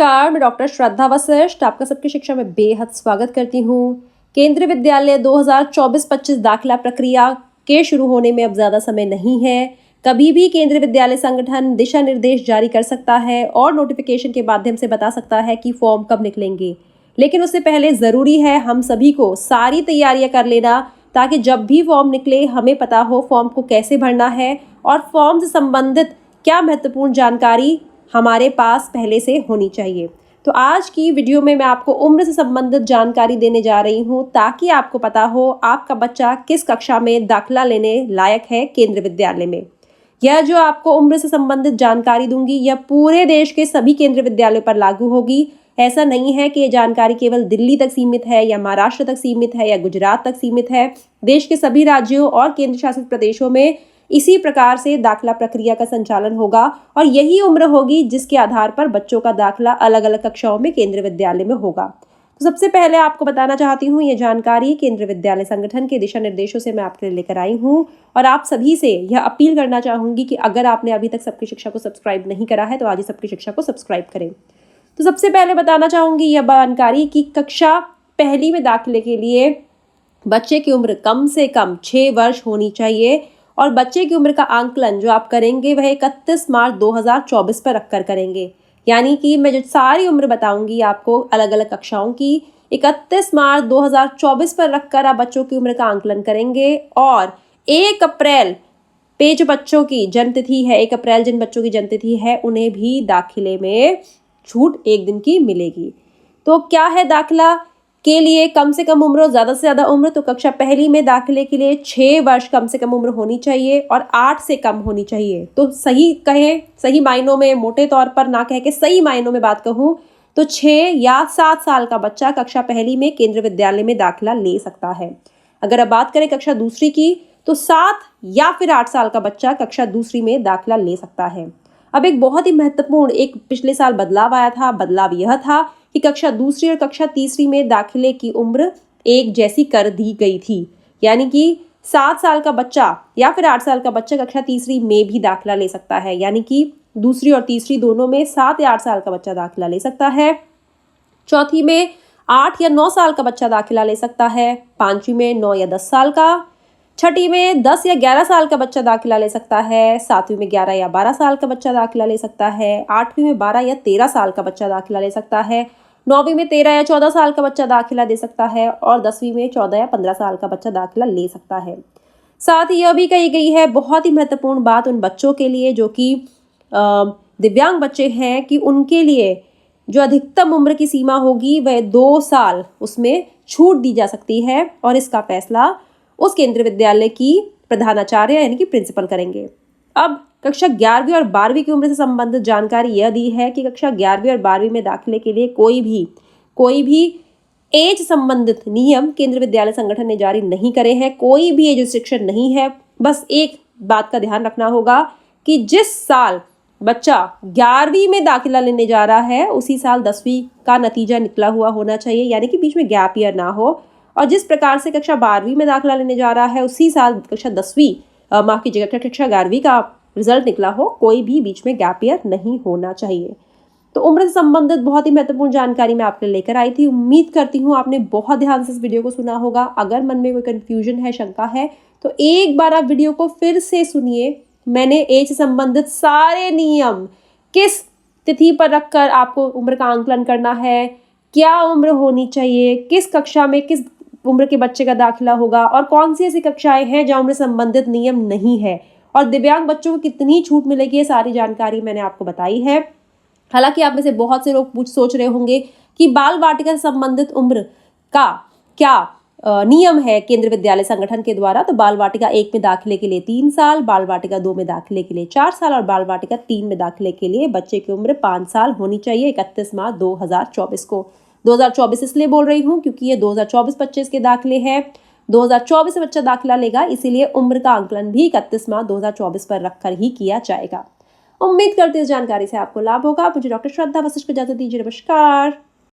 नमस्कार, मैं डॉक्टर श्रद्धा वशिष्ठ आपका सबकी शिक्षा में बेहद स्वागत करती हूँ। केंद्रीय विद्यालय 2024-25 दाखिला प्रक्रिया के शुरू होने में अब ज़्यादा समय नहीं है। कभी भी केंद्रीय विद्यालय संगठन दिशा निर्देश जारी कर सकता है और नोटिफिकेशन के माध्यम से बता सकता है कि फॉर्म कब निकलेंगे। लेकिन उससे पहले ज़रूरी है हम सभी को सारी तैयारियां कर लेना, ताकि जब भी फॉर्म निकले हमें पता हो फॉर्म को कैसे भरना है और फॉर्म से संबंधित क्या महत्वपूर्ण जानकारी हमारे पास पहले से होनी चाहिए। तो आज की वीडियो में मैं आपको उम्र से संबंधित जानकारी देने जा रही हूँ, ताकि आपको पता हो आपका बच्चा किस कक्षा में दाखिला लेने लायक है केंद्रीय विद्यालय में। यह जो आपको उम्र से संबंधित जानकारी दूंगी, यह पूरे देश के सभी केंद्रीय विद्यालयों पर लागू होगी। ऐसा नहीं है कि ये जानकारी केवल दिल्ली तक सीमित है या महाराष्ट्र तक सीमित है या गुजरात तक सीमित है। देश के सभी राज्यों और केंद्र शासित प्रदेशों में इसी प्रकार से दाखिला प्रक्रिया का संचालन होगा और यही उम्र होगी जिसके आधार पर बच्चों का दाखिला अलग अलग कक्षाओं में केंद्रीय विद्यालय में होगा। तो सबसे पहले आपको बताना चाहती हूँ, ये जानकारी केंद्रीय विद्यालय संगठन के दिशा निर्देशों से मैं आपके लिए लेकर आई हूँ और आप सभी से यह अपील करना चाहूंगी कि अगर आपने अभी तक सबकी शिक्षा को सब्सक्राइब नहीं करा है तो आज ही सबकी शिक्षा को सब्सक्राइब करें। तो सबसे पहले बताना चाहूंगी यह जानकारी कि कक्षा पहली में दाखिले के लिए बच्चे की उम्र कम से कम 6 वर्ष होनी चाहिए और बच्चे की उम्र का आंकलन जो आप करेंगे वह 31 मार्च 2024 पर रखकर करेंगे। यानी कि मैं जो सारी उम्र बताऊंगी आपको अलग अलग कक्षाओं की, 31 मार्च 2024 पर रखकर आप बच्चों की उम्र का आंकलन करेंगे और 1 अप्रैल पे जो बच्चों की जन्मतिथि है, 1 अप्रैल जिन बच्चों की जन्मतिथि है उन्हें भी दाखिले में छूट 1 दिन की मिलेगी। तो क्या है दाखिला के लिए कम से कम उम्र और ज़्यादा से ज़्यादा उम्र? तो कक्षा पहली में दाखिले के लिए 6 वर्ष कम से कम उम्र होनी चाहिए और 8 से कम होनी चाहिए। तो सही कहें, सही मायनों में, मोटे तौर पर ना कह के सही मायनों में बात कहूँ तो 6 या 7 साल का बच्चा कक्षा पहली में केंद्रीय विद्यालय में दाखिला ले सकता है। अगर अब बात करें कक्षा दूसरी की तो 7 या फिर 8 साल का बच्चा कक्षा दूसरी में दाखिला ले सकता है। अब एक बहुत ही महत्वपूर्ण एक पिछले साल बदलाव आया था। बदलाव यह था कि कक्षा दूसरी और कक्षा तीसरी में दाखिले की उम्र एक जैसी कर दी गई थी। यानी कि 7 साल का बच्चा या फिर 8 साल का बच्चा कक्षा तीसरी में भी दाखिला ले सकता है। यानी कि दूसरी और तीसरी दोनों में 7 या 8 साल का बच्चा दाखिला ले सकता है। चौथी में 8 या 9 साल का बच्चा दाखिला ले सकता है। पांचवी में 9 या 10 साल का। छठी में 10 या 11 साल का बच्चा दाखिला ले सकता है। सातवीं में 11 या 12 साल का बच्चा दाखिला ले सकता है। आठवीं में 12 या 13 साल का बच्चा दाखिला ले सकता है। नौवीं में 13 या 14 साल का बच्चा दाखिला दे सकता है और 10वीं में 14 या 15 साल का बच्चा दाखिला ले सकता है। साथ ही यह भी कही गई है, बहुत ही महत्वपूर्ण बात उन बच्चों के लिए जो कि दिव्यांग बच्चे हैं, कि उनके लिए जो अधिकतम उम्र की सीमा होगी वह 2 साल उसमें छूट दी जा सकती है और इसका फैसला उस केंद्रीय विद्यालय की प्रधानाचार्य यानी कि प्रिंसिपल करेंगे। अब कक्षा 11वीं और 12वीं की उम्र से संबंधित जानकारी यह दी है कि कक्षा 11वीं और 12वीं में दाखिले के लिए कोई भी एज संबंधित नियम केंद्रीय विद्यालय संगठन ने जारी नहीं करे हैं। कोई भी एज रिस्ट्रिक्शन नहीं है। बस एक बात का ध्यान रखना होगा कि जिस साल बच्चा 11वीं में दाखिला लेने जा रहा है उसी साल 10वीं का नतीजा निकला हुआ होना चाहिए, यानी कि बीच में गैप ईयर ना हो। और जिस प्रकार से कक्षा 12वीं में दाखिला लेने जा रहा है उसी साल कक्षा 11वीं का रिजल्ट निकला हो, कोई भी बीच में गैप ईयर नहीं होना चाहिए। तो उम्र से संबंधित बहुत ही महत्वपूर्ण जानकारी मैं आपके लिए लेकर आई थी। उम्मीद करती हूँ आपने बहुत ध्यान से इस वीडियो को सुना होगा। अगर मन में कोई कंफ्यूजन है, शंका है, तो एक बार आप वीडियो को फिर से सुनिए। मैंने एज से संबंधित सारे नियम, किस तिथि पर रखकर आपको उम्र का आंकलन करना है, क्या उम्र होनी चाहिए, किस कक्षा में किस उम्र के बच्चे का दाखिला होगा और कौन सी ऐसी कक्षाएं हैं जहां उम्र संबंधित नियम नहीं है और दिव्यांग बच्चों को कितनी छूट मिलेगी, ये सारी जानकारी मैंने आपको बताई है। हालांकि आप में से बहुत से लोग सोच रहे होंगे कि बाल वाटिका से संबंधित उम्र का क्या नियम है केंद्रीय विद्यालय संगठन के द्वारा। तो बाल वाटिका 1 में दाखिले के लिए 3 साल, बाल वाटिका 2 में दाखिले के लिए 4 साल और बाल वाटिका 3 में दाखिले के लिए बच्चे की उम्र 5 साल होनी चाहिए 31 मार्च 2024 को। 2024 इसलिए बोल रही हूँ क्योंकि ये 2024-25 के दाखिले हैं। 2024 से बच्चा दाखिला लेगा, इसीलिए उम्र का आंकलन भी 31 मार्च 2024 पर रखकर ही किया जाएगा। उम्मीद करती हूँ इस जानकारी से आपको लाभ होगा। मुझे डॉक्टर श्रद्धा वशिष्ठ को इजाजत दीजिए। नमस्कार।